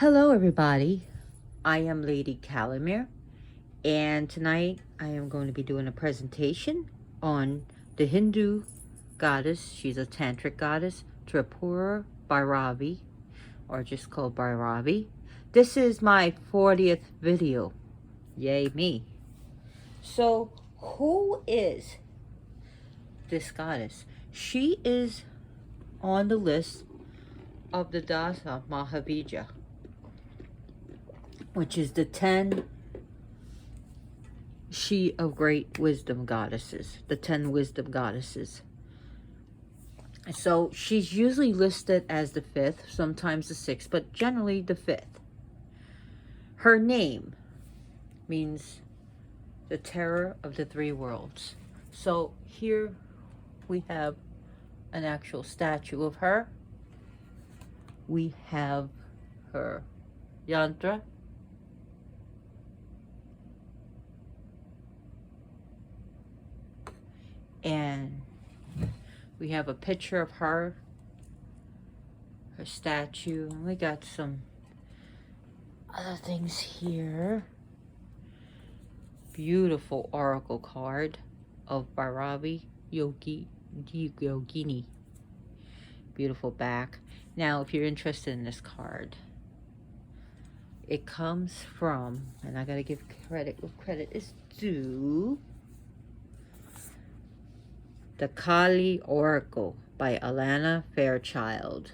Hello, everybody. I am Lady Calimere, and tonight I am going to be doing a presentation on the Hindu goddess. She's a tantric goddess, Tripura Bhairavi, or just called Bhairavi. This is my 40th video. Yay, me. So, who is this goddess? She is on the list of the Dasa Mahavidya, which is the 10 she of great wisdom goddesses, the 10 wisdom goddesses. So she's usually listed as the 5th, sometimes the 6th, but generally the 5th. Her name means the terror of the 3 worlds. So here we have an actual statue of her. We have her yantra. And we have a picture of her statue. And we got some other things here. Beautiful oracle card of Bhairavi Yogini. Beautiful back. Now, if you're interested in this card, it comes from, and I gotta give credit where credit is due, The Kali Oracle by Alana Fairchild.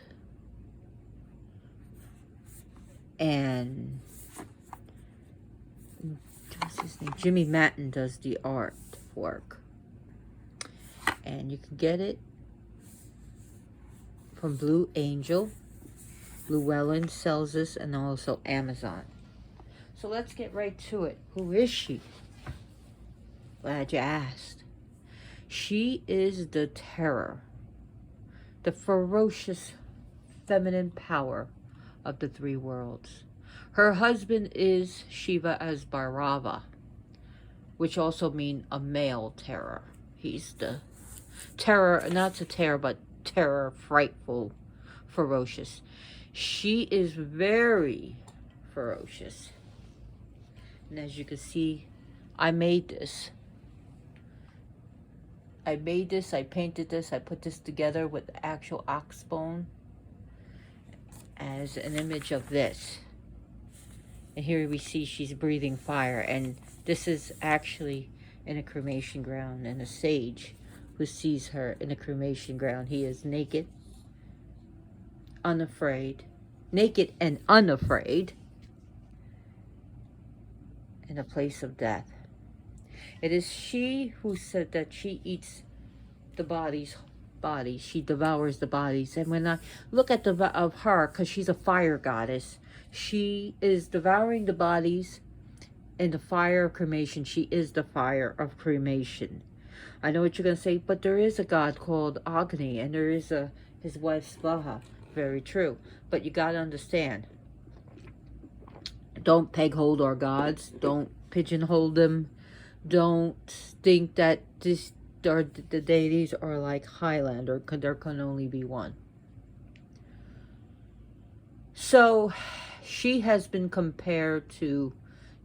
And what's his name? Jimmy Matten does the artwork. And you can get it from Blue Angel. Llewellyn sells this, and also Amazon. So let's get right to it. Who is she? Glad you asked. She is the terror, the ferocious feminine power of the 3 worlds. Her husband is Shiva as Bhairava, which also means a male terror. He's the terror, not to terror, but terror, frightful, ferocious. She is very ferocious. And as you can see, I made this. I painted this, I put this together with the actual ox bone as an image of this. And here we see she's breathing fire, and this is actually in a cremation ground, and a sage who sees her in a cremation ground. He is naked, unafraid, naked and unafraid in a place of death. It is she who said that she eats the bodies. She devours the bodies. And when I look at of her, because she's a fire goddess, she is devouring the bodies in the fire of cremation. She is the fire of cremation. I know what you're going to say, but there is a god called Agni, and there is his wife Svaha. Very true. But you got to understand, don't peg hold our gods. Don't pigeonhole them. Don't think that the deities are like Highlander, because there can only be one. So she has been compared to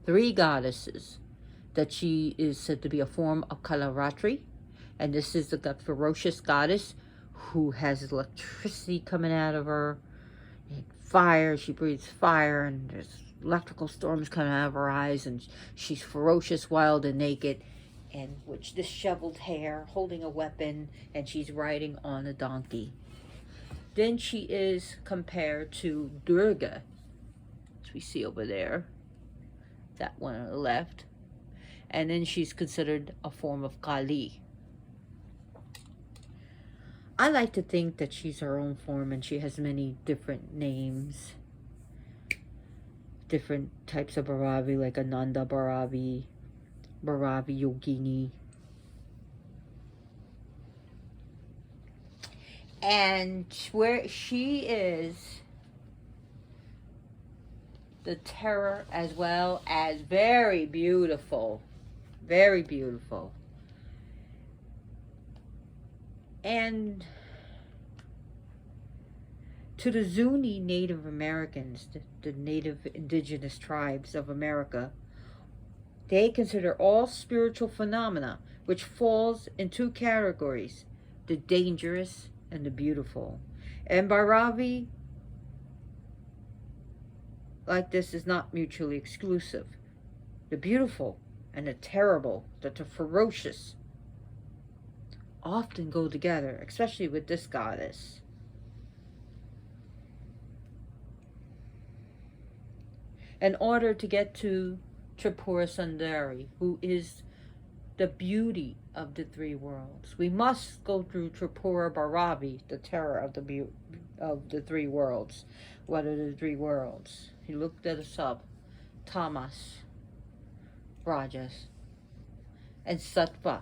3 goddesses, that she is said to be a form of Kalaratri, and this is the ferocious goddess who has electricity coming out of her, and fire. She breathes fire, and there's electrical storms coming out of her eyes, and she's ferocious, wild, and naked, and with disheveled hair, holding a weapon, and she's riding on a donkey. Then she is compared to Durga, as we see over there, that one on the left, and then she's considered a form of Kali. I like to think that she's her own form, and she has many different names, different types of Bhairavi, like Ananda Bhairavi, Bhairavi Yogini. And where she is the terror, as well as very beautiful. Very beautiful. And To the Zuni Native Americans, the native indigenous tribes of America, they consider all spiritual phenomena, which falls in two categories, the dangerous and the beautiful. And Bhairavi, like this, is not mutually exclusive. The beautiful and the terrible, the ferocious, often go together, especially with this goddess. In order to get to Tripura Sundari, who is the beauty of the three worlds, we must go through Tripura Bhairavi, the terror of the three worlds. What are the three worlds? He looked at us up. Tamas, Rajas, and Sattva.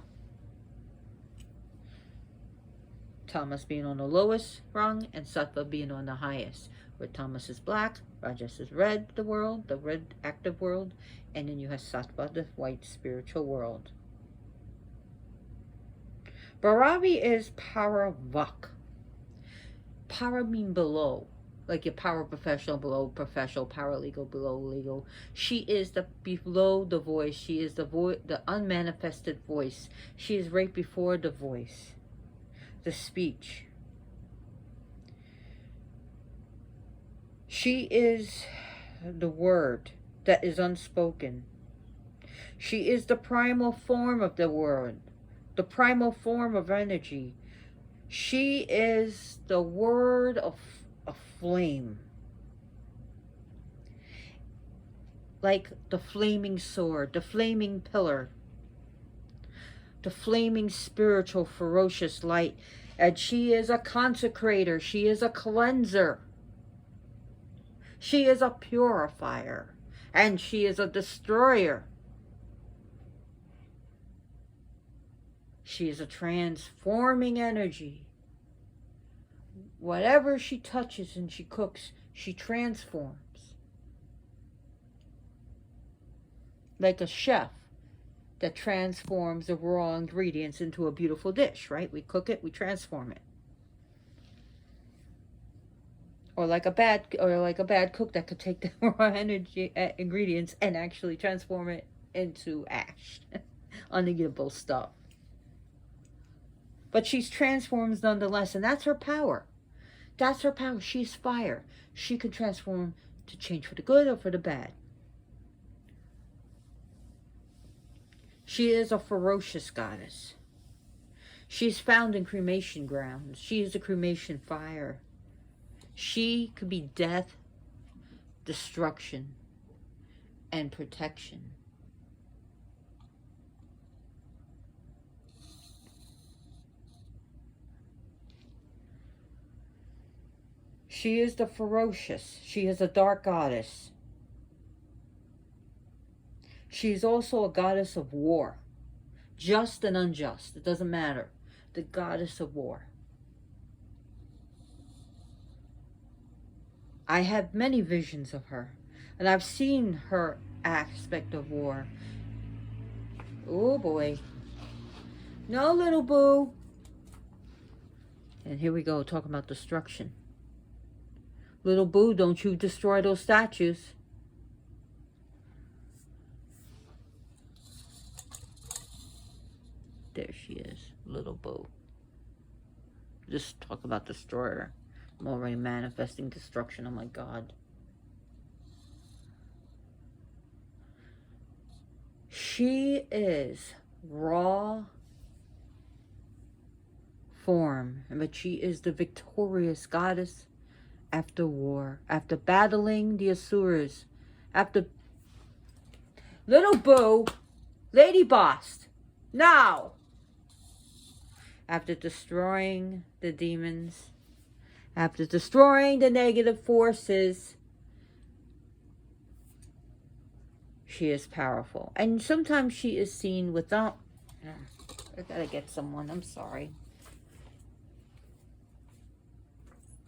Tamas being on the lowest rung and Sattva being on the highest. Where Tamas is black, Rajas is red, the world, the red active world, and then you have Sattva, the white spiritual world. Bhairavi is para Vach. Para mean below, like your power professional, below professional, paralegal, below legal. She is the below the voice. She is the unmanifested voice. She is right before the voice, the speech. She is the word that is unspoken. She is the primal form of the word, the primal form of energy. She is the word of a flame. Like the flaming sword, the flaming pillar, the flaming spiritual ferocious light. And she is a consecrator. She is a cleanser. She is a purifier, and she is a destroyer. She is a transforming energy. Whatever she touches and she cooks, she transforms. Like a chef that transforms the raw ingredients into a beautiful dish, right? We cook it, we transform it. Or like a bad cook that could take the raw ingredients and actually transform it into ash, uneatable stuff. But she's transforms nonetheless, and that's her power. That's her power. She's fire. She can transform to change for the good or for the bad. She is a ferocious goddess. She's found in cremation grounds. She is a cremation fire. She could be death, destruction, and protection. She is the ferocious. She is a dark goddess. She is also a goddess of war. Just and unjust. It doesn't matter. The goddess of war. I have many visions of her, and I've seen her aspect of war. Oh boy. No, little boo. And here we go, talking about destruction. Little boo, don't you destroy those statues. There she is, little boo. Just talk about destroyer. I'm already manifesting destruction. Oh my God. She is raw form, but she is the victorious goddess after war, after battling the Asuras, after little boo, lady boss, now, after destroying the demons. After destroying the negative forces, she is powerful. And sometimes she is seen without... I gotta get someone. I'm sorry.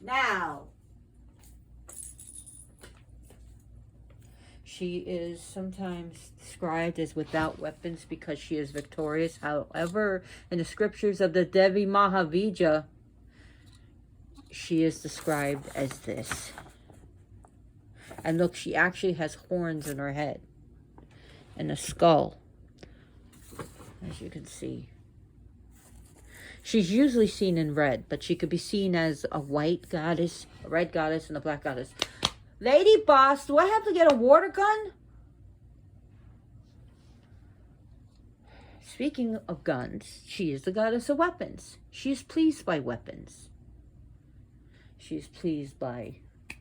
Now. She is sometimes described as without weapons because she is victorious. However, in the scriptures of the Devi Mahavidya, she is described as this. And look, she actually has horns in her head and a skull, as you can see. She's usually seen in red, but she could be seen as a white goddess, a red goddess, and a black goddess. Lady boss, do I have to get a water gun? Speaking of guns, she is the goddess of weapons. She is pleased by weapons. She is pleased by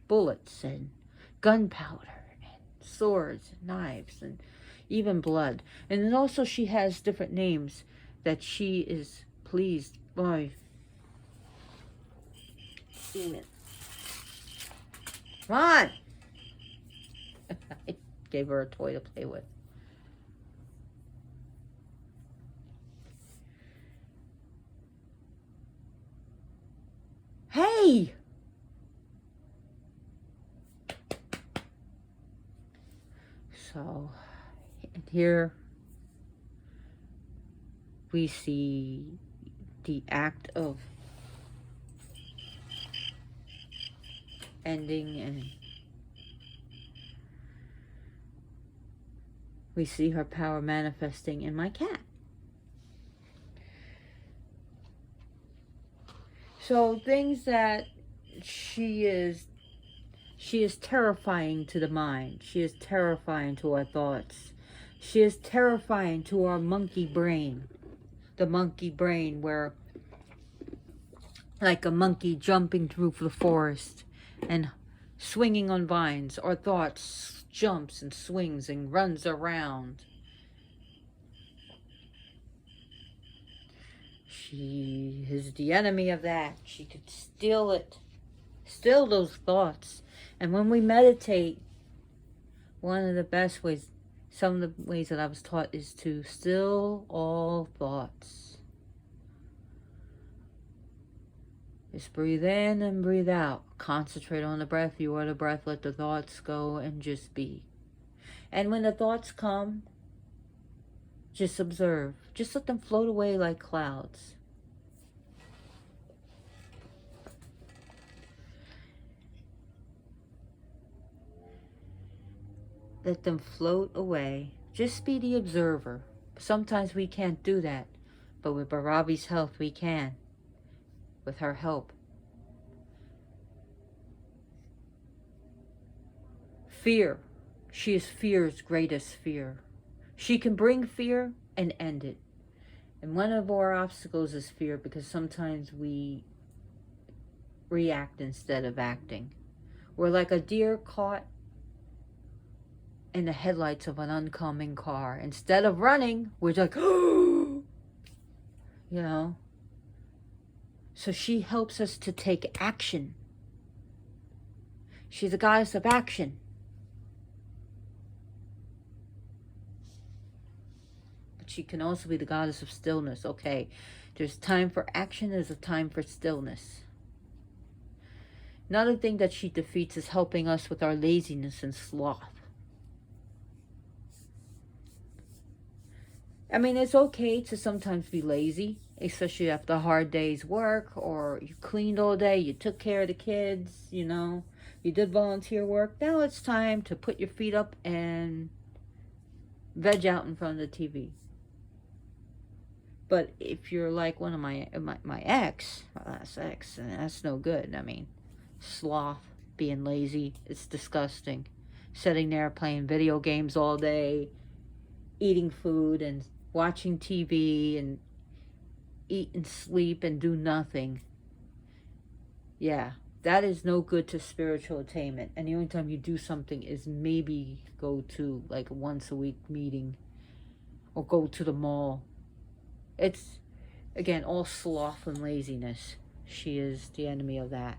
bullets and gunpowder and swords and knives and even blood. And then also she has different names that she is pleased by. Demon. Come on! I gave her a toy to play with. Hey! So, here we see the act of ending, and we see her power manifesting in my cat. So things that she is terrifying to the mind. She is terrifying to our thoughts. She is terrifying to our monkey brain. The monkey brain where, like a monkey jumping through the forest and swinging on vines, our thoughts jumps and swings and runs around. She is the enemy of that. She could steal it. Still those thoughts. And when we meditate, one of the best ways, some of the ways that I was taught, is to still all thoughts. Just breathe in and breathe out. Concentrate on the breath. You are the breath. Let the thoughts go and just be. And when the thoughts come, just observe. Just let them float away like clouds. Let them float away. Just be the observer. Sometimes we can't do that, but with Bhairavi's help, we can. With her help. Fear. She is fear's greatest fear. She can bring fear and end it. And one of our obstacles is fear, because sometimes we react instead of acting. We're like a deer caught in the headlights of an oncoming car. Instead of running, we're like, oh, you know. So she helps us to take action. She's a goddess of action. But she can also be the goddess of stillness. Okay, there's time for action, there's a time for stillness. Another thing that she defeats is helping us with our laziness and sloth. I mean, it's okay to sometimes be lazy, especially after a hard day's work, or you cleaned all day, you took care of the kids, you know, you did volunteer work. Now it's time to put your feet up and veg out in front of the TV. But if you're like one of my ex, my last ex, that's no good. I mean, sloth, being lazy, it's disgusting. Sitting there playing video games all day, eating food and watching TV and eat and sleep and do nothing. Yeah, that is no good to spiritual attainment. And the only time you do something is maybe go to like a once a week meeting or go to the mall. It's, again, all sloth and laziness. She is the enemy of that.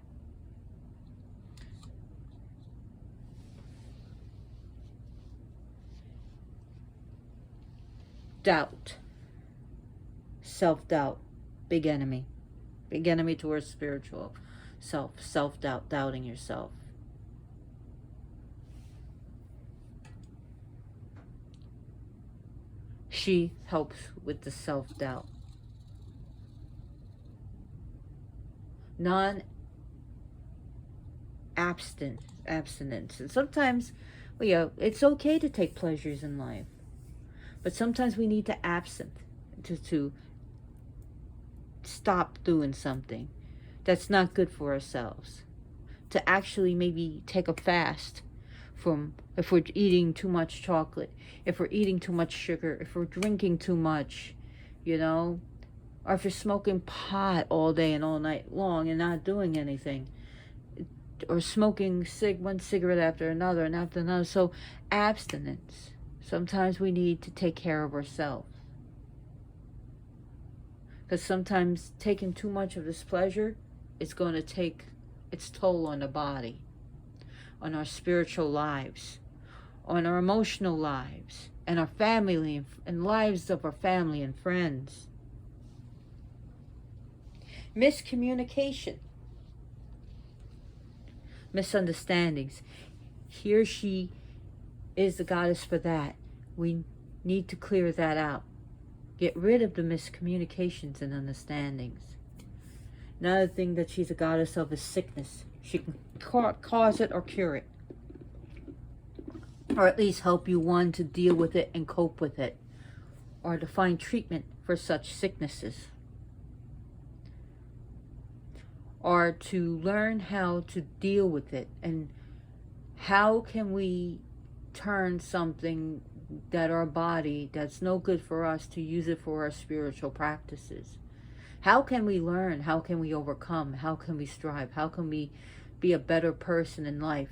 Doubt. Self-doubt. Big enemy. Big enemy towards spiritual self. Self-doubt. Doubting yourself. She helps with the self-doubt. abstinence. And sometimes, well, yeah, it's okay to take pleasures in life, but sometimes we need to absent, to stop doing something that's not good for ourselves, to actually maybe take a fast from, if we're eating too much chocolate, if we're eating too much sugar, if we're drinking too much, you know, or if you're smoking pot all day and all night long and not doing anything, or smoking one cigarette after another and after another. So abstinence. Sometimes we need to take care of ourselves, because sometimes taking too much of this pleasure is going to take its toll on the body, on our spiritual lives, on our emotional lives, and our family, and lives of our family and friends. Miscommunication, misunderstandings. Here she is the goddess for that. We need to clear that out. Get rid of the miscommunications and understandings. Another thing that she's a goddess of is sickness. She can cause it or cure it, or at least help you, one, to deal with it and cope with it, or to find treatment for such sicknesses, or to learn how to deal with it, and how can we turn something that our body, that's no good for us, to use it for our spiritual practices. How can we learn? How can we overcome? How can we strive? How can we be a better person in life?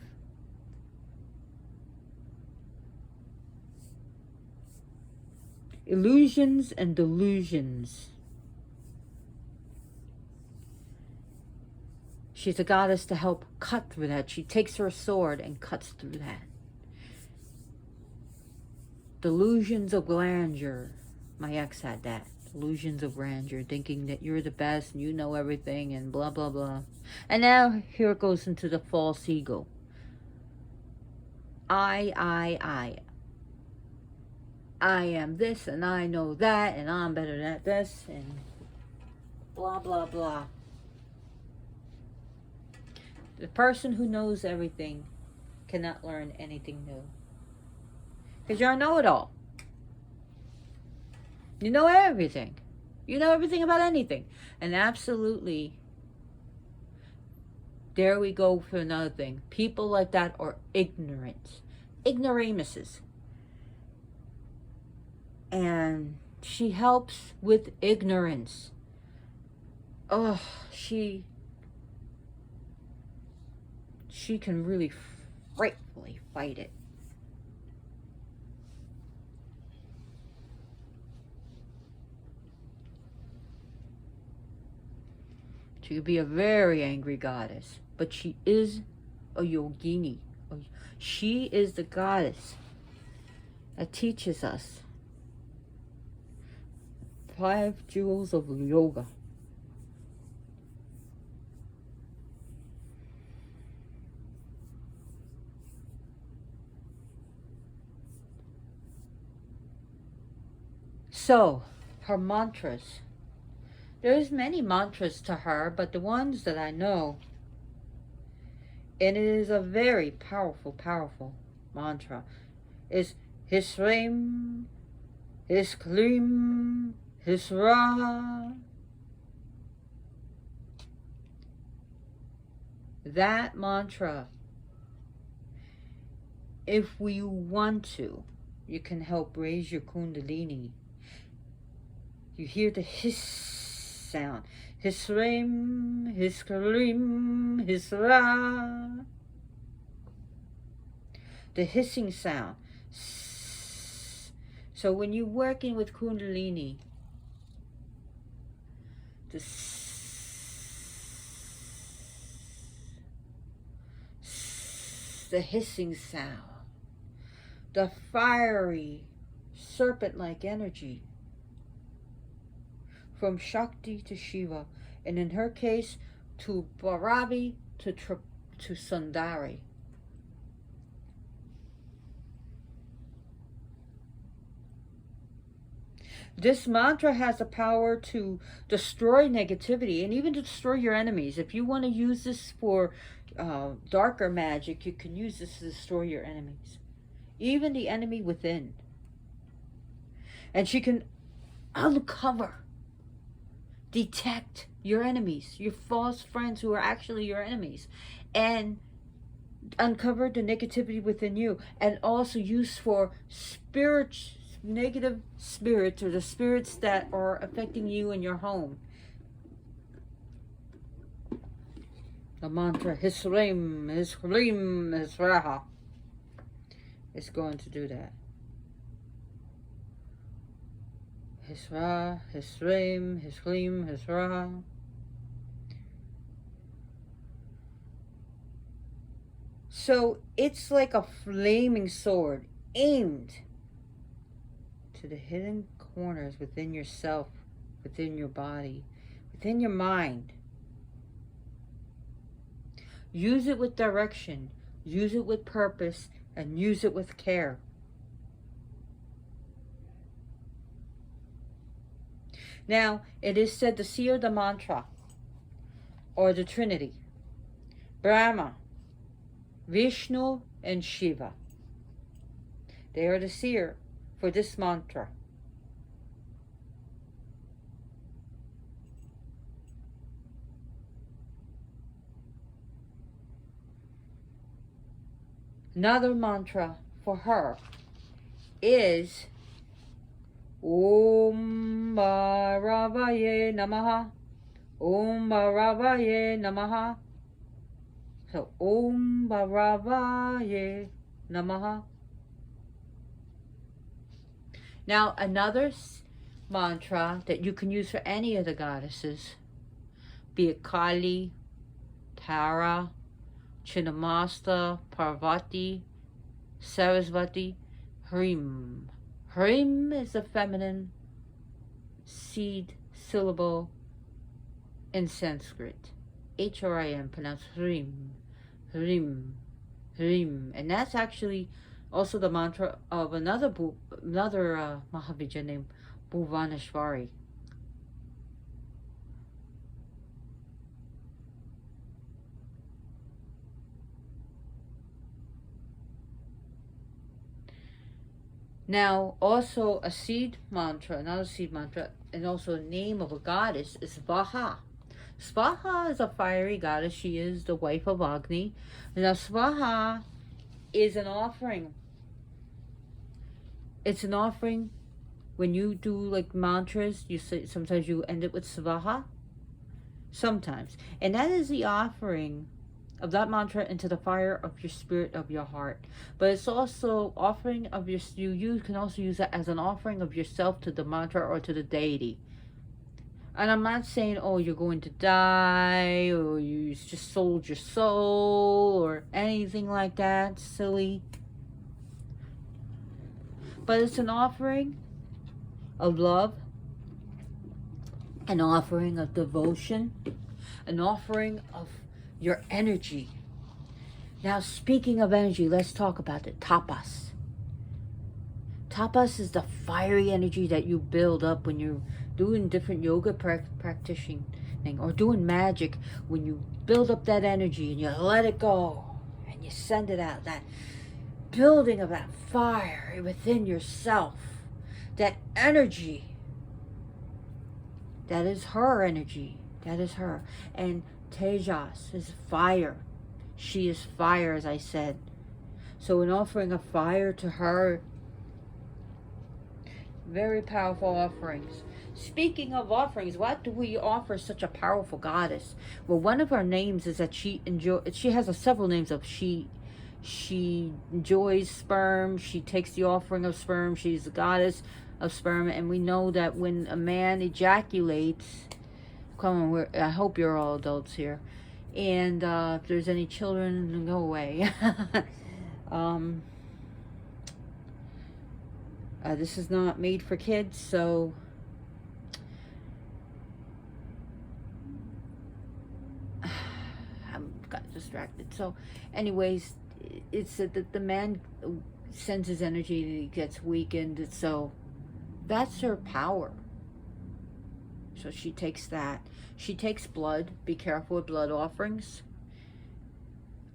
Illusions and delusions. She's a goddess to help cut through that. She takes her sword and cuts through that. Delusions of grandeur. My ex had that. Delusions of grandeur, thinking that you're the best and you know everything and blah, blah, blah. And now here it goes into the false ego. I am this and I know that and I'm better than this and blah, blah, blah. The person who knows everything cannot learn anything new, because you're a know-it-all. You know everything. You know everything about anything. And absolutely, there we go for another thing. People like that are ignorant. Ignoramuses. And she helps with ignorance. Oh, she can really frightfully fight it. She could be a very angry goddess, but she is a yogini. She is the goddess that teaches us 5 jewels of yoga. So, her mantras. There's many mantras to her, but the ones that I know, and it is a very powerful, powerful mantra, is Hisrim, Hisklim, Hisra. That mantra, if we want to, you can help raise your kundalini. You hear the hiss sound. Hisrim, Hisklim, Hisra. The hissing sound. So when you're working with kundalini, the hissing sound, the fiery serpent-like energy from Shakti to Shiva, and in her case, to Bhairavi to Sundari. This mantra has the power to destroy negativity and even to destroy your enemies. If you want to use this for darker magic, you can use this to destroy your enemies, even the enemy within. And she can uncover, detect your enemies, your false friends who are actually your enemies, and uncover the negativity within you, and also use for negative spirits, or the spirits that are affecting you in your home. The mantra Hisrim, Hisrim, Hisraha is going to do that. Hisra, Hisrim, Hisrim, Hisraha. So it's like a flaming sword aimed to the hidden corners within yourself, within your body, within your mind. Use it with direction, use it with purpose, and use it with care. Now, it is said to seal the mantra, or the Trinity, Brahma, Vishnu, and Shiva. They are the seer for this mantra. Another mantra for her is Om Bhairavaye Namaha. Om Bhairavaye Namaha. So Om Bhairavaye Namaha. Now another mantra that you can use for any of the goddesses, be it Kali, Tara, Chinnamasta, Parvati, Sarasvati, Hrim. Hrim is the feminine seed syllable in Sanskrit. H-R-I-M, pronounced Hrim, Hrim, Hrim. And that's actually also the mantra of another Mahavidya named Bhuvaneshwari. Now, also a seed mantra, another seed mantra, and also a name of a goddess is Svaha. Svaha is a fiery goddess. She is the wife of Agni. Now, Svaha is an offering. It's an offering. When you do like mantras, you say sometimes you end it with Svaha. Sometimes, and that is the offering of that mantra into the fire of your spirit, of your heart. But it's also offering of you can also use that as an offering of yourself to the mantra or to the deity. And I'm not saying, oh, you're going to die, or you just sold your soul, or anything like that, silly. But it's an offering of love, an offering of devotion, an offering of your energy. Now, speaking of energy, let's talk about the tapas. Tapas is the fiery energy that you build up when you're doing different yoga practicing or doing magic. When you build up that energy and you let it go and you send it out, that building of that fire within yourself, that energy, that is her energy. That is her. And Tejas is fire. She is fire, as I said. So in offering a fire to her, very powerful offerings. Speaking of offerings, what do we offer such a powerful goddess? Well, one of her names is that she has several names of she enjoys sperm. She takes the offering of sperm. She's the goddess of sperm. And we know that when a man ejaculates, come on, I hope you're all adults here. And if there's any children, go away. This is not made for kids, so I got distracted. So anyways, it's that the man sends his energy and he gets weakened. So that's her power. So she takes that. She takes blood. Be careful with blood offerings.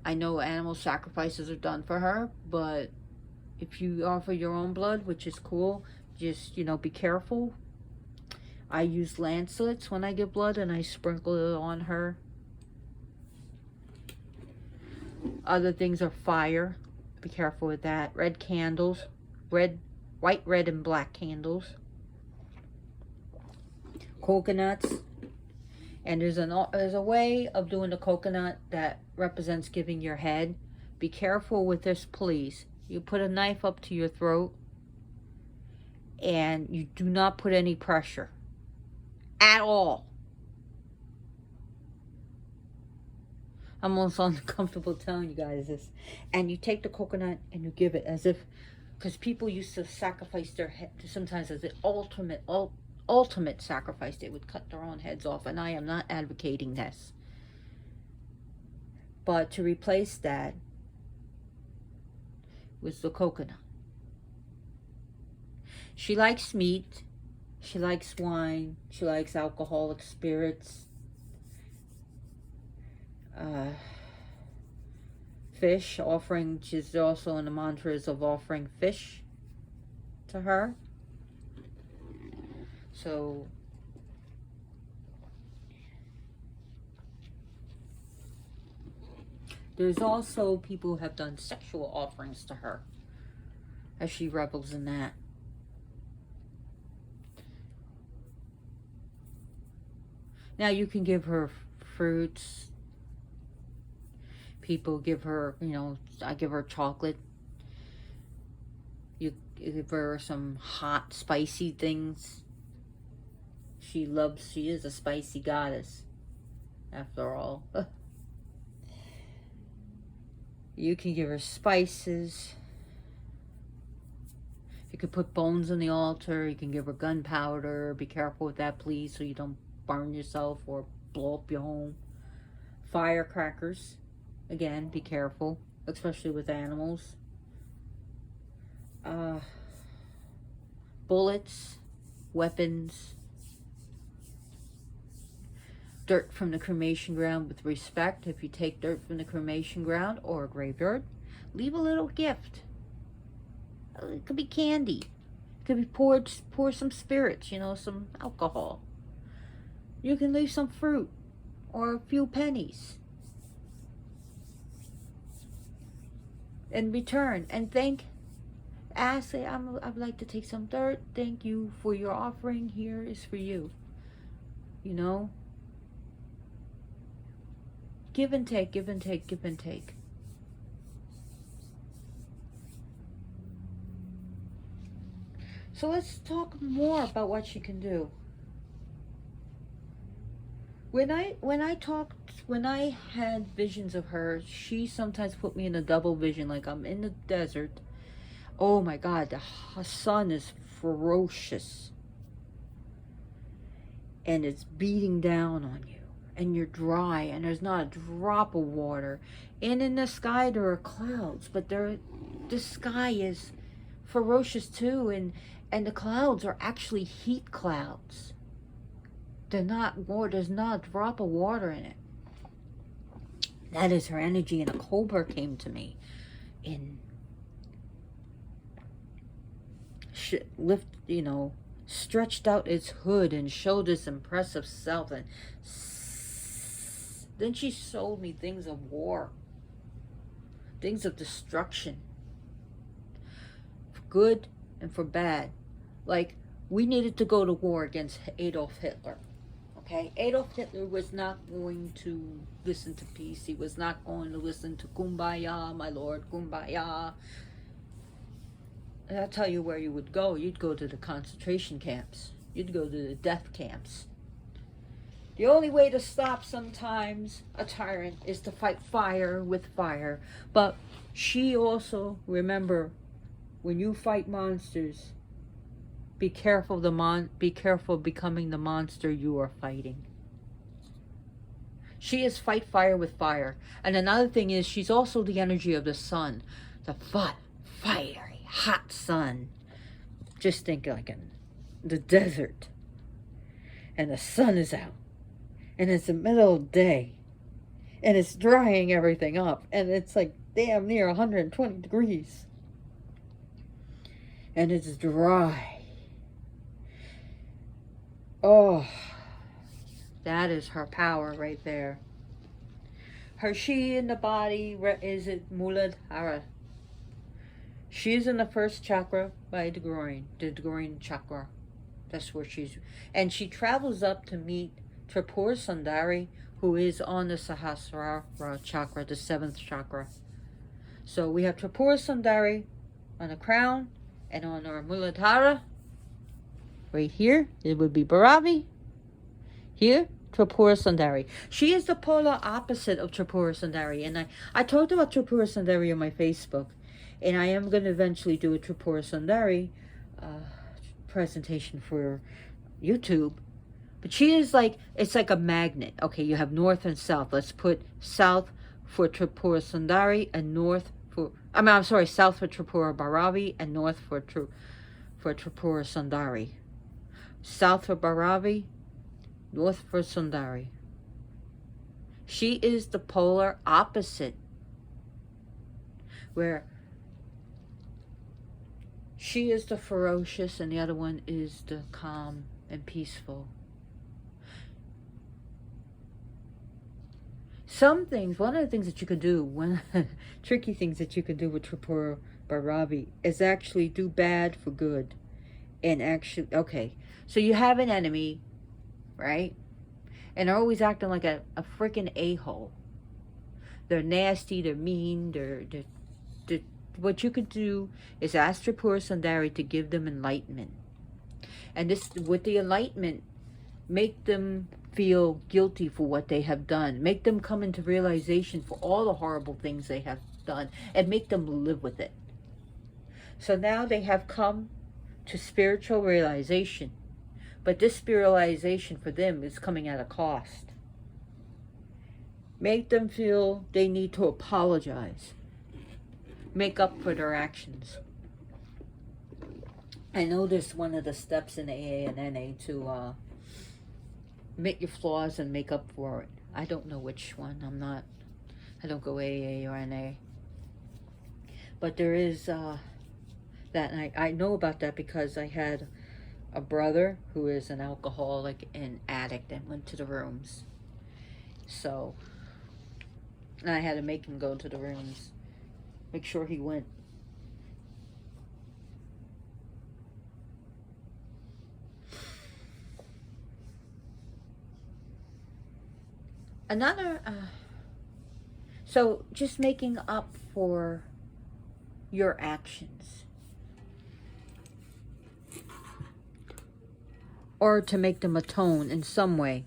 I know animal sacrifices are done for her, but if you offer your own blood, which is cool, just, you know, be careful. I use lancelets when I give blood, and I sprinkle it on her. Other things are fire. Be careful with that. Red candles. White, red, and black candles. Coconuts. And there's a way of doing the coconut that represents giving your head. Be careful with this, please. You put a knife up to your throat, and you do not put any pressure at all. I'm almost uncomfortable telling you guys this. And you take the coconut and you give it as if, because people used to sacrifice their head sometimes as the ultimate sacrifice. They would cut their own heads off, and I am not advocating this. But to replace that was the coconut. She likes meat. She likes wine. She likes alcoholic spirits. Fish, offering. She's also in the mantras of offering fish to her. So there's also people who have done sexual offerings to her as she revels in that. Now you can give her fruits. People give her, you know, I give her chocolate. You give her some hot, spicy things. She is a spicy goddess, after all. You can give her spices. You could put bones on the altar. You can give her gunpowder. Be careful with that, please, so you don't burn yourself or blow up your home. Firecrackers. Again, be careful, especially with animals. Bullets, weapons, dirt from the cremation ground with respect. If you take dirt from the cremation ground or a graveyard, leave a little gift. It could be candy. It could be pour some spirits, you know, some alcohol. You can leave some fruit or a few pennies. In return, and say, I'd like to take some dirt. Thank you for your offering. Here is for you. You know? Give and take, give and take, give and take. So let's talk more about what she can do. When I had visions of her, she sometimes put me in a double vision, like I'm in the desert. Oh my God, the sun is ferocious. And it's beating down on you. And you're dry, and there's not a drop of water. And in the sky there are clouds, but the sky is ferocious too, and the clouds are actually heat clouds. There's not a drop of water in it. That is her energy, and a cobra came to me stretched out its hood and showed its impressive self, and then she showed me things of war, things of destruction, for good and for bad. Like, we needed to go to war against Adolf Hitler. Okay, Adolf Hitler was not going to listen to peace. He was not going to listen to Kumbaya, my lord, Kumbaya. And I'll tell you where you would go. You'd go to the concentration camps. You'd go to the death camps. The only way to stop sometimes a tyrant is to fight fire with fire. But she also, remember, when you fight monsters, be careful becoming the monster you are fighting. She is fight fire with fire. And another thing is, she's also the energy of the sun. The fiery, hot sun. Just think like in the desert. And the sun is out. And it's the middle of the day. And it's drying everything up. And it's like damn near 120 degrees. And it's dry. Oh, that is her power right there. Her she in the body is it Muladhara. She's in the first chakra by the groin chakra. That's where she's, and she travels up to meet Tripura Sundari, who is on the Sahasrara chakra, the seventh chakra. So we have Tripura Sundari on the crown, and on our Muladhara, right here, it would be Bhairavi. Here, Tripura Sundari. She is the polar opposite of Tripura Sundari. And I talked about Tripura Sundari on my Facebook. And I am going to eventually do a Tripura Sundari presentation for YouTube. But she is like, it's like a magnet. Okay, you have north and south. Let's put south for Tripura Sundari and north for, south for Tripura Bhairavi and north for Tripura Sundari. South for Bhairavi, north for Sundari. She is the polar opposite, where she is the ferocious and the other one is the calm and peaceful. Some things, one of the things that you could do, tricky things that you could do with Tripura Bhairavi is actually do bad for good. And actually, okay, so you have an enemy, right? And they're always acting like a freaking a-hole. They're nasty, they're mean, they're what you could do is ask Tripura Sundari to give them enlightenment. And this, with the enlightenment, make them feel guilty for what they have done. Make them come into realization for all the horrible things they have done. And make them live with it. So now they have come to spiritual realization. But this spiritualization for them is coming at a cost. Make them feel they need to apologize. Make up for their actions. I know this one of the steps in AA and NA to admit your flaws and make up for it. I don't know which one. I don't go AA or NA. But there is that, and I know about that because I had a brother who is an alcoholic and addict and went to the rooms. So, and I had to make him go to the rooms. Make sure he went. Another, so just making up for your actions. Or to make them atone in some way.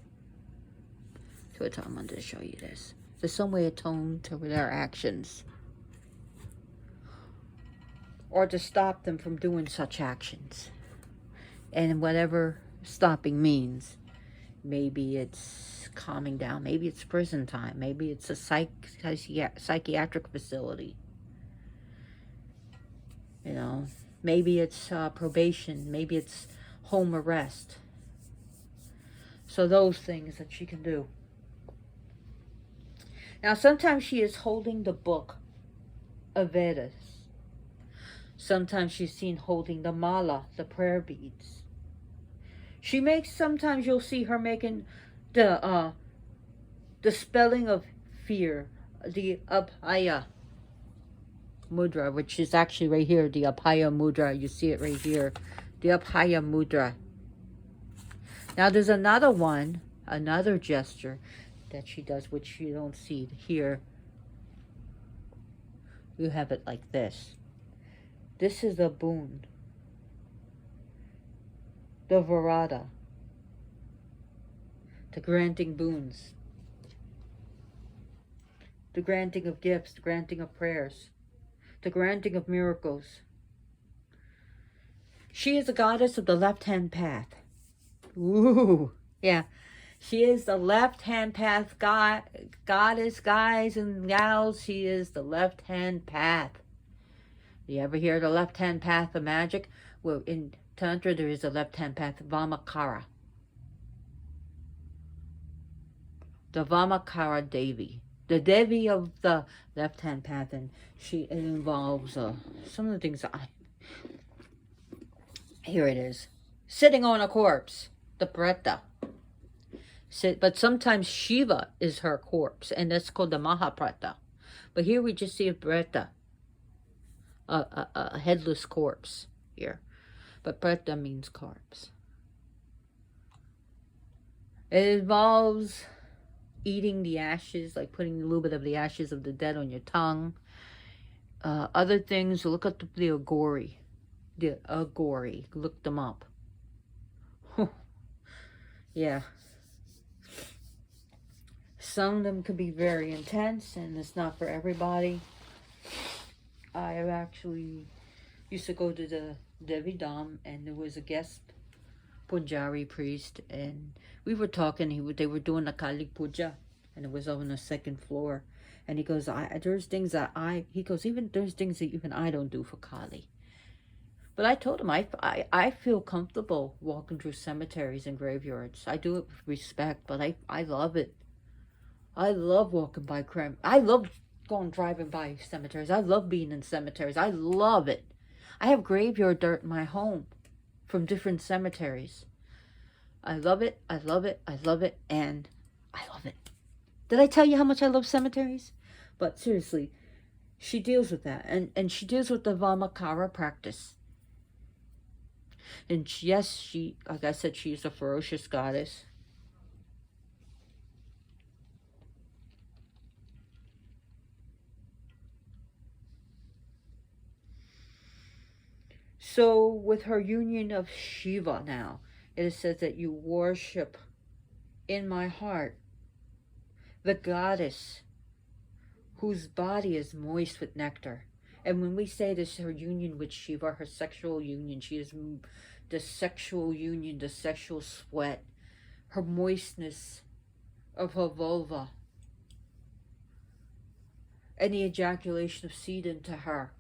So I'm going to show you this. There's some way atone to their actions. Or to stop them from doing such actions. And whatever stopping means. Maybe it's calming down. Maybe it's prison time. Maybe it's a psychiatric facility. You know. Maybe it's probation. Maybe it's home arrest. So those things that she can do. Now sometimes she is holding the book of Vedas. Sometimes she's seen holding the mala, the prayer beads. She makes, sometimes you'll see her making the spelling of fear, the Abhaya mudra, which is actually right here, the Abhaya mudra. You see it right here, the Abhaya mudra. Now there's another one, another gesture that she does, which you don't see here. You have it like this. This is a boon. The Varada. The granting boons. The granting of gifts, the granting of prayers. The granting of miracles. She is a goddess of the left-hand path. Ooh, yeah. She is the left-hand path goddess, guys and gals. She is the left-hand path. You ever hear the left-hand path of magic? Well, in Tantra, there is a left-hand path, Vamakara. The Vamakara Devi. the Devi of the left-hand path, and it involves some of the things that here it is. Sitting on a corpse, the Preta. But sometimes Shiva is her corpse, and that's called the Mahaprata. But here we just see a Preta, a headless corpse here. But Preta means corpse. It involves eating the ashes, like putting a little bit of the ashes of the dead on your tongue. Other things, look up the Agori. The Agori. Look them up. Yeah. Some of them could be very intense, and it's not for everybody. I actually used to go to the Devi Dham, and there was a guest Punjari priest, and we were talking. They were doing a Kali Puja, and it was on the second floor. And he goes, there's things that there's things that even I don't do for Kali. But I told him, I feel comfortable walking through cemeteries and graveyards. I do it with respect, but I love it. I love walking by I love driving by cemeteries. I love being in cemeteries. I love it. I have graveyard dirt in my home from different cemeteries. I love it. I love it. I love it. And I love it. Did I tell you how much I love cemeteries? But seriously, she deals with that. And she deals with the Vamakara practice. And yes, like I said, she's a ferocious goddess. So with her union of Shiva now, it says that you worship in my heart the goddess whose body is moist with nectar. And when we say this, her union with Shiva, her sexual union, she is the sexual union, the sexual sweat, her moistness of her vulva, and the ejaculation of seed into her.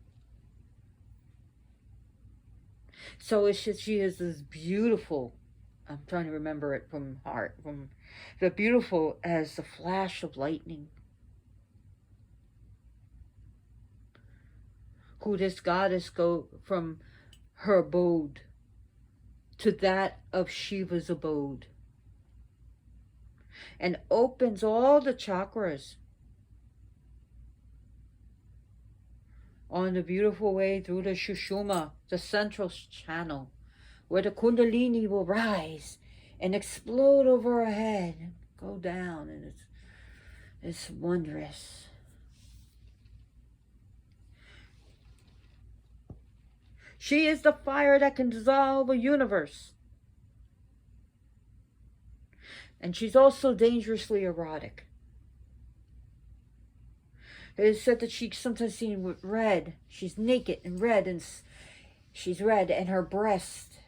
So it's just, she is this beautiful, I'm trying to remember it from heart, from the beautiful as the flash of lightning. Who this goddess go from her abode to that of Shiva's abode, and opens all the chakras on the beautiful way through the Shushuma, the central channel, where the Kundalini will rise and explode over her head and go down, and it's wondrous. She is the fire that can dissolve a universe. And she's also dangerously erotic. It is said that she's sometimes seen with red. She's naked and red, and she's red, and her breast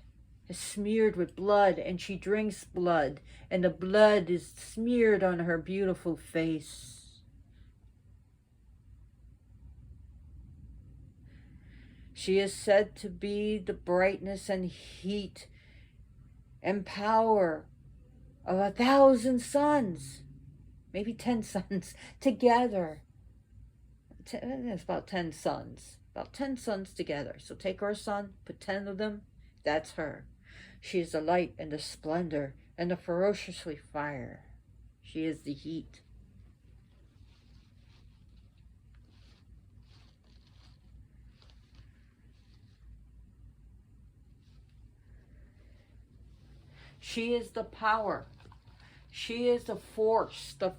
is smeared with blood, and she drinks blood, and the blood is smeared on her beautiful face. She is said to be the brightness and heat and power of 1,000 suns, maybe 10 suns together. It's about 10 suns, about 10 suns together. So take our sun, put 10 of them, that's her. She is the light and the splendor and the ferociously fire. She is the heat. She is the power. She is the force, the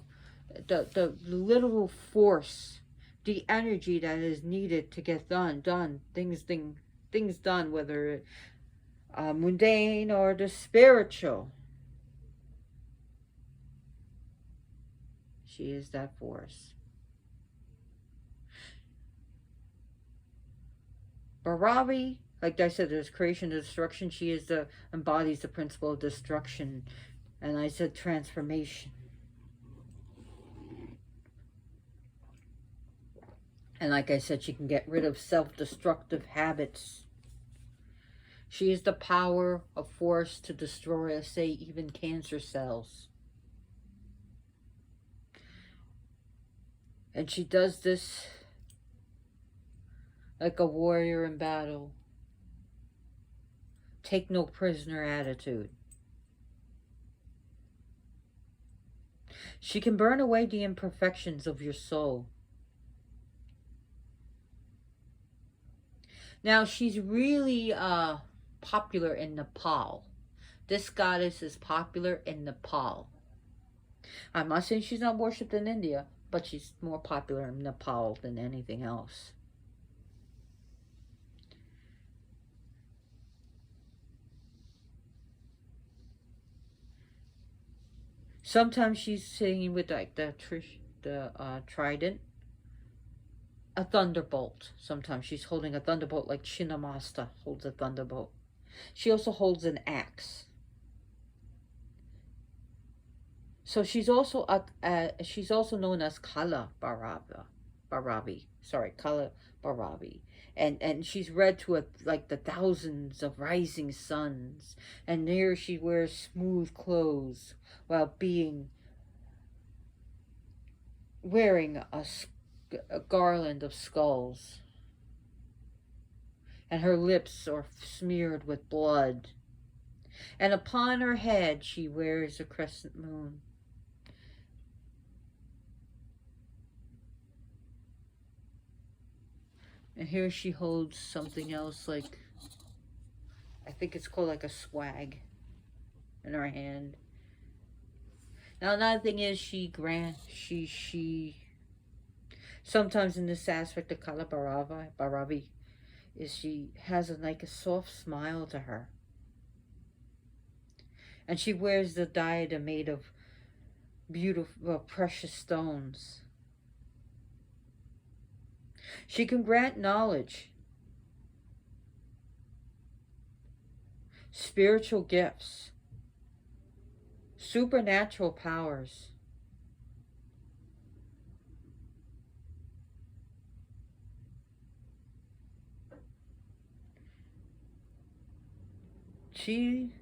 literal force, the energy that is needed to get things done, whether mundane or the spiritual. She is that force. Bhairavi, like I said, there's creation and destruction. She embodies the principle of destruction. And I said transformation. And like I said, she can get rid of self-destructive habits. She is the power of force to destroy, say, even cancer cells. And she does this like a warrior in battle. Take no prisoner attitude. She can burn away the imperfections of your soul. Now, she's really popular in Nepal. This goddess is popular in Nepal. I'm not saying she's not worshipped in India, but she's more popular in Nepal than anything else. Sometimes she's singing with like the trident, a thunderbolt. Sometimes she's holding a thunderbolt like Chinnamasta holds a thunderbolt. She also holds an axe. So she's also known as Kala Bhairavi. Sorry, Kala Bhairavi. And she's read to like the thousands of rising suns. And there she wears smooth clothes while wearing a garland of skulls. And her lips are smeared with blood. And upon her head she wears a crescent moon. And here she holds something else, like, I think it's called like a swag in her hand. Now another thing is she sometimes in this aspect of Kala Bhairavi is she has like a soft smile to her. And she wears the diadem made of beautiful, precious stones. She can grant knowledge, spiritual gifts, supernatural powers. She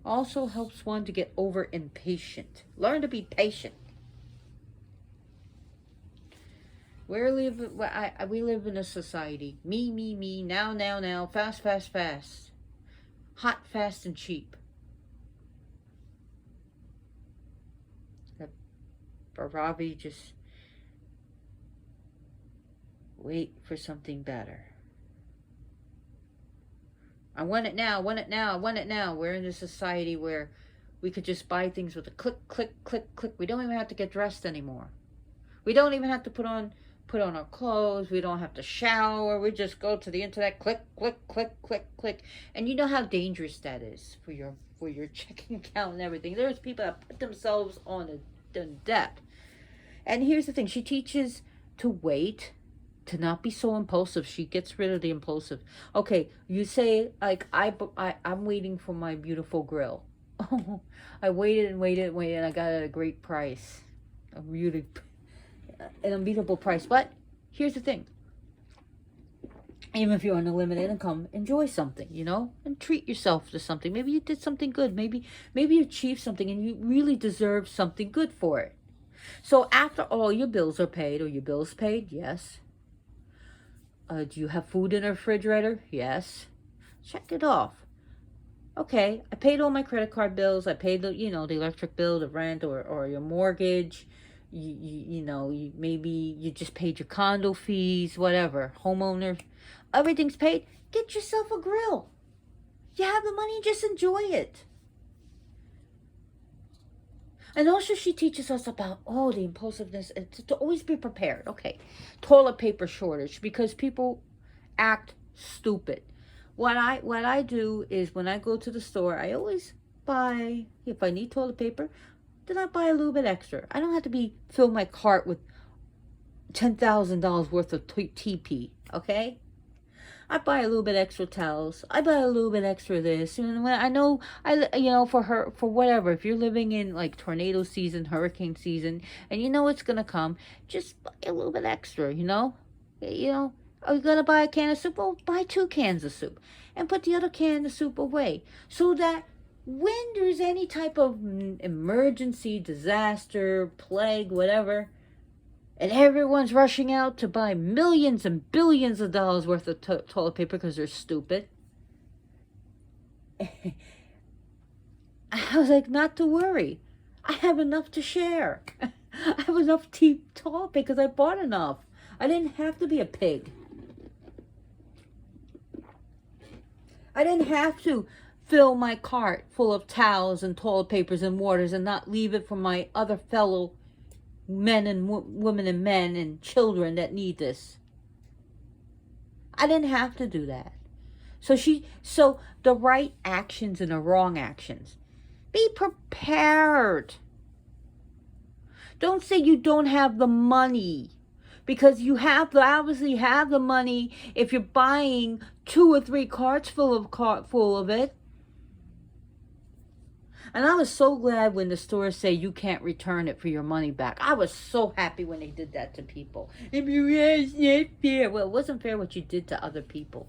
also helps one to get over impatient. Learn to be patient. We live in a society. Me, now, fast, hot, fast, and cheap. Bhairavi just wait for something better. I want it now, I want it now. We're in a society where we could just buy things with a click. We don't even have to get dressed anymore. We don't even have to put on our clothes. We don't have to shower. We just go to the internet, click. And you know how dangerous that is for your checking account and everything. There's people that put themselves on the debt. And here's the thing. She teaches to wait, to not be so impulsive. She gets rid of the impulsive. Okay, you say, like, I'm waiting for my beautiful grill. Oh, I waited. And I got it at a great price. An unbeatable price. But here's the thing. Even if you're on a limited income, enjoy something, and treat yourself to something. Maybe you did something good. Maybe you achieved something and you really deserve something good for it. So after all your bills are paid, or your bills paid, yes. Do you have food in the refrigerator? Yes. Check it off. Okay, I paid all my credit card bills. I paid the electric bill, the rent, or your mortgage. Maybe you just paid your condo fees, whatever, homeowner. Everything's paid. Get yourself a grill. You have the money, just enjoy it. And also she teaches us about, the impulsiveness, and to always be prepared. Okay, toilet paper shortage, because people act stupid. What I do is when I go to the store, I always buy, if I need toilet paper, then I buy a little bit extra. I don't have to fill my cart with $10,000 worth of TP, okay? I buy a little bit extra towels. I buy a little bit extra this. And when I know, for whatever, if you're living in like tornado season, hurricane season, and you know it's going to come, just buy a little bit extra, Are you going to buy a can of soup? Well, buy 2 cans of soup. And put the other can of soup away. So that when there's any type of emergency, disaster, plague, whatever, And everyone's rushing out to buy millions and billions of dollars worth of toilet paper because they're stupid. I was like, not to worry. I have enough to share. I have enough toilet paper because I bought enough. I didn't have to be a pig. I didn't have to fill my cart full of towels and toilet papers and waters and not leave it for my other fellow men and women and men and children that need this. I didn't have to do that. So the right actions and the wrong actions. Be prepared. Don't say you don't have the money, because you obviously have the money if you're buying 2 or 3 carts full of it. And I was so glad when the stores say you can't return it for your money back. I was so happy when they did that to people. It's not fair. Well, it wasn't fair what you did to other people.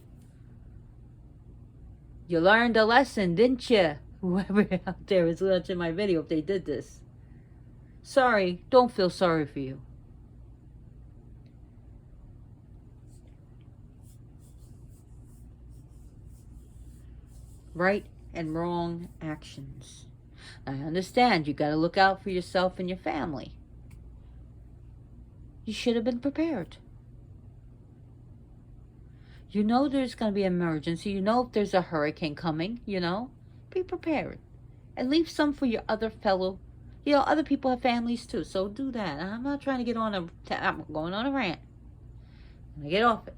You learned a lesson, didn't you? Whoever out there is watching my video, if they did this. Sorry, don't feel sorry for you. Right and wrong actions. I understand you got to look out for yourself and your family. You should have been prepared. You know there's going to be an emergency. You know if there's a hurricane coming, be prepared. And leave some for your other fellow. Other people have families too, so do that. I'm not trying to get I'm going on a rant. And I get off it.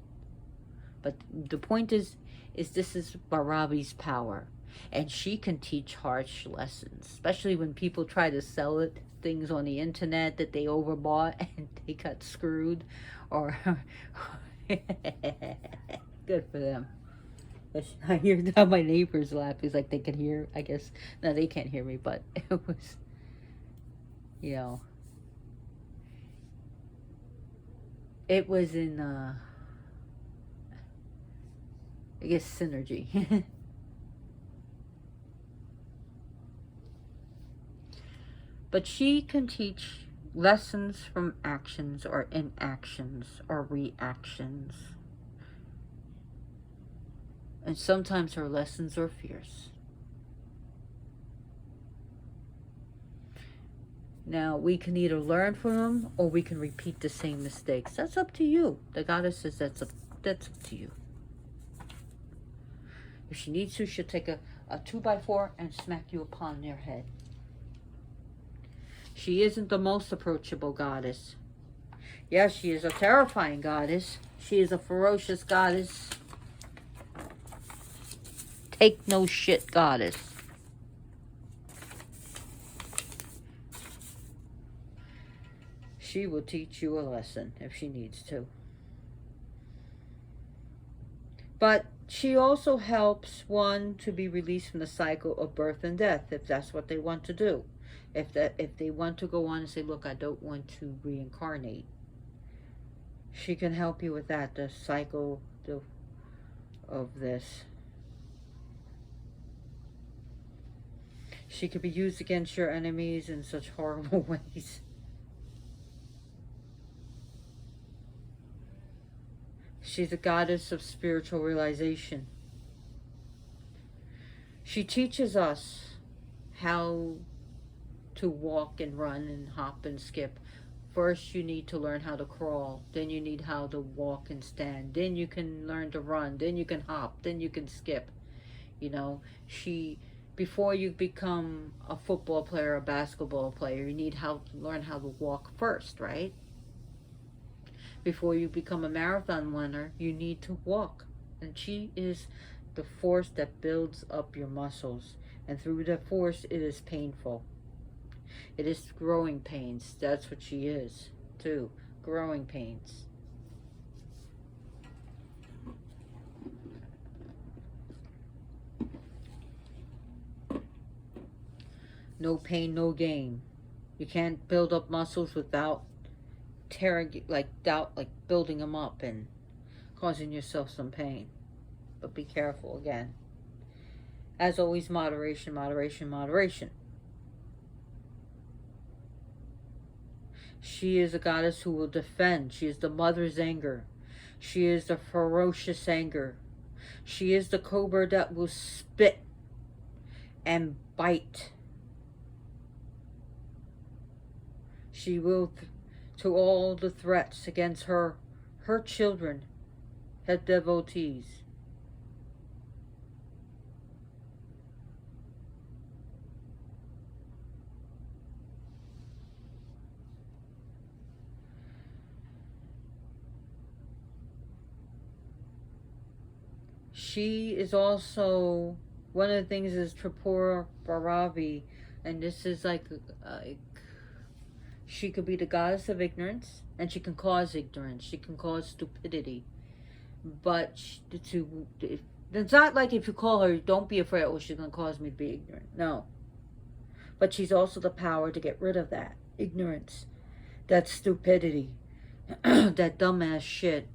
But the point is this is Bhairavi's power. And she can teach harsh lessons, especially when people try to sell things on the internet that they overbought and they got screwed. Or good for them. I hear how my neighbors laugh. It's like they can hear, I guess. No, they can't hear me, but it was, it was in, I guess, synergy. But she can teach lessons from actions or inactions or reactions. And sometimes her lessons are fierce. Now, we can either learn from them or we can repeat the same mistakes. That's up to you. The goddess says that's up to you. If she needs to, she'll take a 2x4 and smack you upon your head. She isn't the most approachable goddess. Yes, she is a terrifying goddess. She is a ferocious goddess. Take no shit goddess. She will teach you a lesson if she needs to. But she also helps one to be released from the cycle of birth and death, if that's what they want to do. If they want to go on and say, look, I don't want to reincarnate, she can help you with that, the cycle of this. She could be used against your enemies in such horrible ways. She's a goddess of spiritual realization. She teaches us how to walk and run and hop and skip. First you need to learn how to crawl, then you need how to walk and stand, then you can learn to run, then you can hop, then you can skip. Before you become a football player, a basketball player, you need to learn how to walk first, right? Before you become a marathon runner, you need to walk. And she is the force that builds up your muscles. And through that force, it is painful. It is growing pains. That's what she is, too. Growing pains. No pain, no gain. You can't build up muscles without building them up and causing yourself some pain. But be careful again. As always, moderation, moderation, moderation. She is a goddess who will defend. She is the mother's anger. She is the ferocious anger. She is the cobra that will spit and bite. She will, to all the threats against her children, her devotees. She is also, one of the things is Tripura Bhairavi, and this is like she could be the goddess of ignorance, and she can cause ignorance. She can cause stupidity. But it's not like if you call her, don't be afraid, oh, she's going to cause me to be ignorant. No. But she's also the power to get rid of that ignorance, that stupidity, that dumbass shit.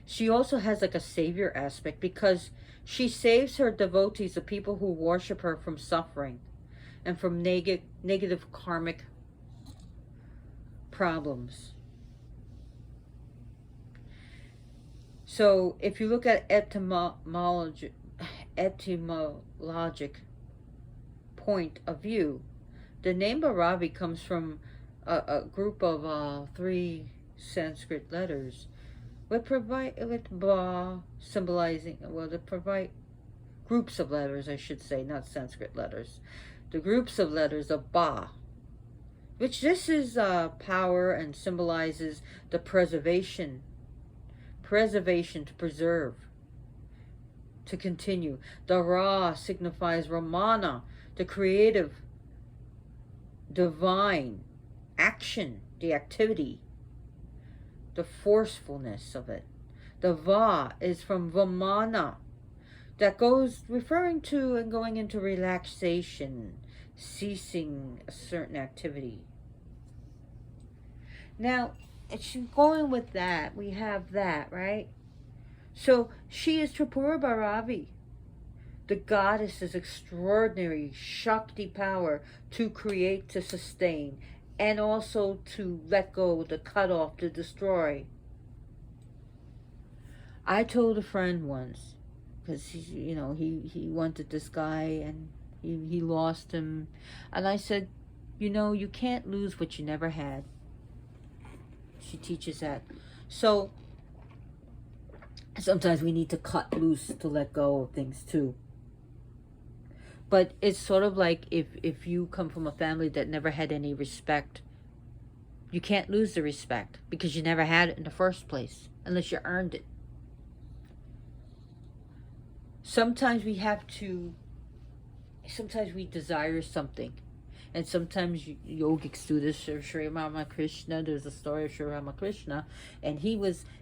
She also has like a savior aspect because she saves her devotees, the people who worship her, from suffering and from negative karmic problems. So if you look at etymologic point of view, the name Bhairavi comes from a group of 3 Sanskrit letters. With ba symbolizing, well, to provide groups of letters, I should say, not Sanskrit letters. The groups of letters of ba, which this is power and symbolizes the preservation to preserve, to continue. The Ra signifies Ramana, the creative, divine action, the activity, the forcefulness of it. The Va is from Vamana, that goes referring to and going into relaxation, ceasing a certain activity. Now, going with that, we have that, right? So she is Tripura Bhairavi. The goddess's extraordinary Shakti power to create, to sustain, and also to let go, to cut off, to destroy. I told a friend once, because he wanted this guy and he lost him, and I said, you can't lose what you never had. She teaches that. So sometimes we need to cut loose, to let go of things too. But it's sort of like if you come from a family that never had any respect, you can't lose the respect because you never had it in the first place unless you earned it. Sometimes we desire something. And sometimes yogics do this. Sri Ramakrishna, there's a story of Sri Ramakrishna, and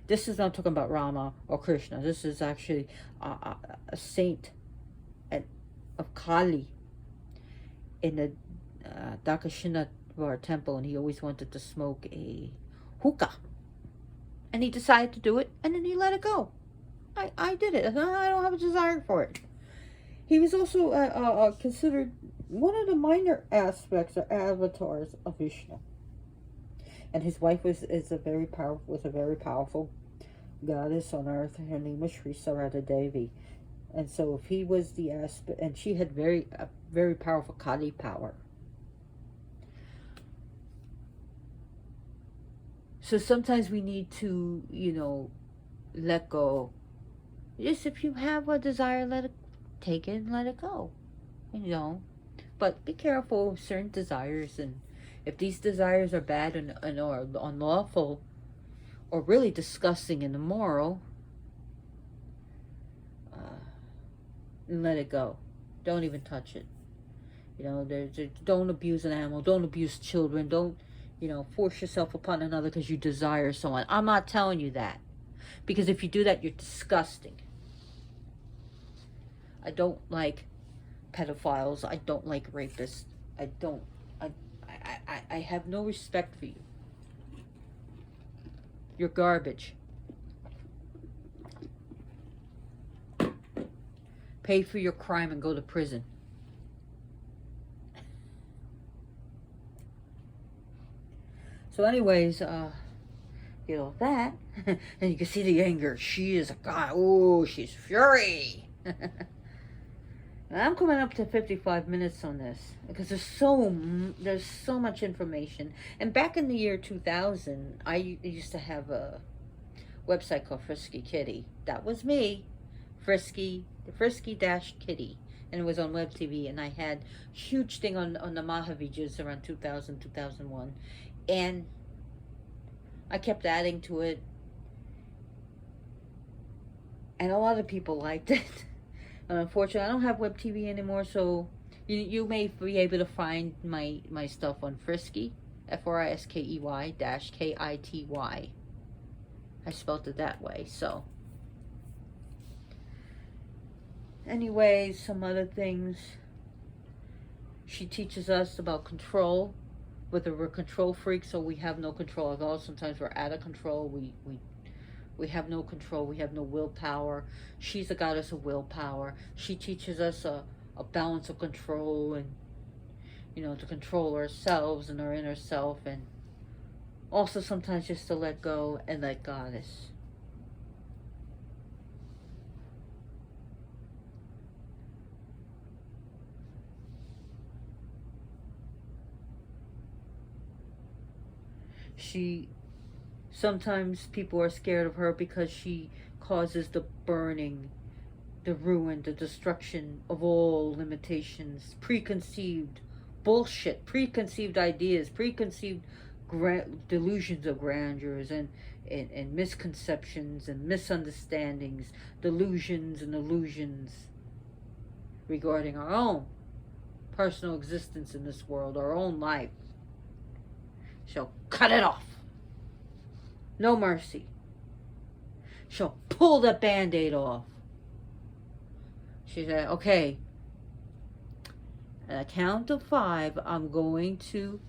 this is not talking about Rama or Krishna. This is actually a saint of Kali in the Dakashinadvar temple, and he always wanted to smoke a hookah. And he decided to do it, and then he let it go. I did it. I don't have a desire for it. He was also considered one of the minor aspects or avatars of Vishnu. And his wife was a very powerful goddess on earth. Her name was Sri Sarada Devi. And so if he was the aspect, and she had very powerful Kali power. So sometimes we need to, let go. Just if you have a desire, take it and let it go. But be careful of certain desires, and if these desires are bad and or unlawful, or really disgusting and immoral, let it go. Don't even touch it. Don't abuse an animal. Don't abuse children. Don't, force yourself upon another because you desire someone. I'm not telling you that, because if you do that, you're disgusting. I don't like pedophiles. I don't like rapists. I have no respect for you. You're garbage. Pay for your crime and go to prison. So anyways, you know that. And you can see the anger. She is a god. Oh, she's fury. I'm coming up to 55 minutes on this because there's so much information. And back in the year 2000, I used to have a website called Frisky Kitty. That was me, the Frisky Dash Kitty, and it was on Web TV. And I had a huge thing on the Mahavidyas around 2000, 2001, and I kept adding to it, and a lot of people liked it. Unfortunately, I don't have Web TV anymore, so you may be able to find my stuff on Frisky, Friskey dash Kity. I spelled it that way. So, anyways, some other things. She teaches us about control, whether we're control freaks or we have no control at all. Sometimes we're out of control. We have no control. We have no willpower. She's a goddess of willpower. She teaches us a balance of control, and to control ourselves and our inner self, and also sometimes just to let go and let goddess. Sometimes people are scared of her because she causes the burning, the ruin, the destruction of all limitations, preconceived bullshit, preconceived ideas, preconceived delusions of grandeurs, and misconceptions and misunderstandings, delusions and illusions regarding our own personal existence in this world, our own life. She'll cut it off. No mercy. She'll pull the Band-Aid off. She said, okay, at a count of 5, I'm going to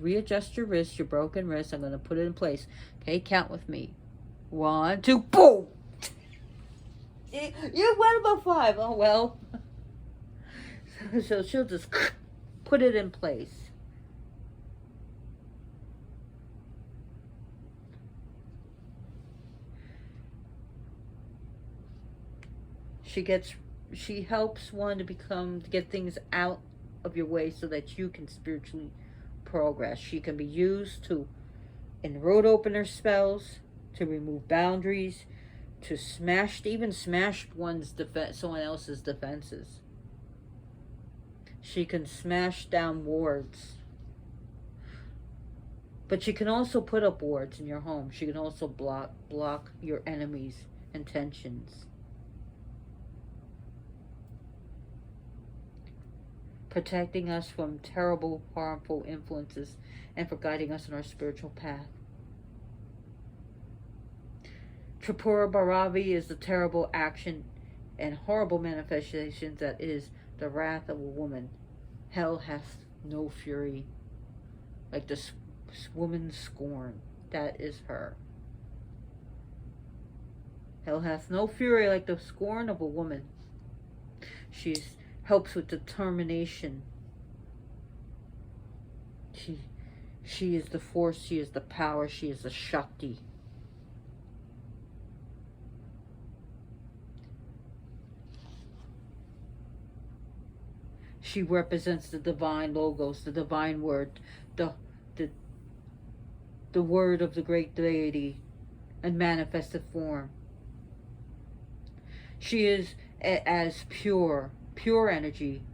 readjust your wrist, your broken wrist. I'm going to put it in place. Okay, count with me. 1, 2, boom! You went above 5. Oh, well. So she'll just put it in place. She helps one to get things out of your way so that you can spiritually progress. She can be used in road opener spells, to remove boundaries, to smash someone else's defenses. She can smash down wards. But she can also put up wards in your home. She can also block your enemies' intentions. Protecting us from terrible, harmful influences, and for guiding us on our spiritual path. Tripura Bhairavi is the terrible action and horrible manifestations that is the wrath of a woman. Hell hath no fury like this woman's scorn. That is her. Hell hath no fury like the scorn of a woman. She helps with determination. She is the force, she is the power, she is the Shakti. She represents the divine logos, the divine word, the word of the great deity in manifested form. She is as pure energy,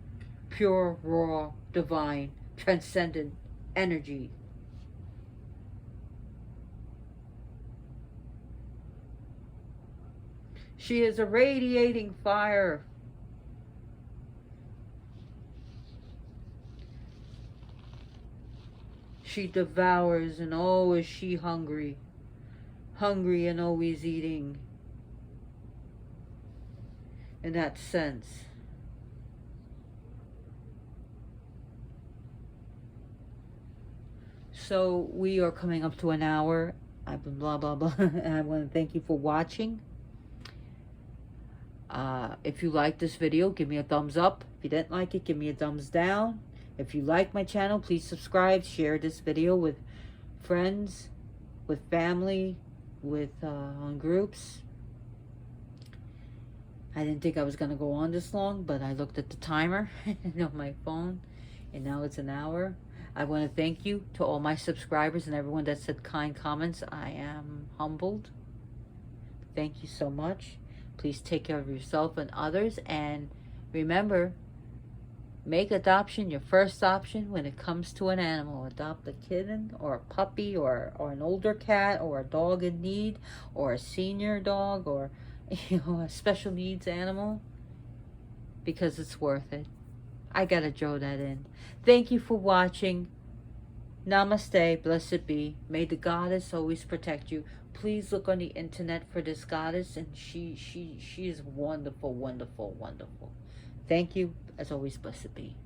pure, raw, divine, transcendent energy. She is a radiating fire. She devours, and oh, is she hungry. Hungry and always eating. In that sense. So we are coming up to an hour. I've been blah blah blah. I want to thank you for watching. If you like this video, give me a thumbs up. If you didn't like it, give me a thumbs down. If you like my channel, please subscribe. Share this video with friends, with family, with on groups. I didn't think I was going to go on this long, but I looked at the timer on my phone, and now it's an hour. I want to thank you to all my subscribers and everyone that said kind comments. I am humbled. Thank you so much. Please take care of yourself and others. And remember, make adoption your first option when it comes to an animal. Adopt a kitten or a puppy or an older cat or a dog in need or a senior dog or a special needs animal, because it's worth it. I gotta throw that in. Thank you for watching. Namaste. Blessed be. May the goddess always protect you. Please look on the internet for this goddess, and she is wonderful, wonderful, wonderful. Thank you. As always, blessed be.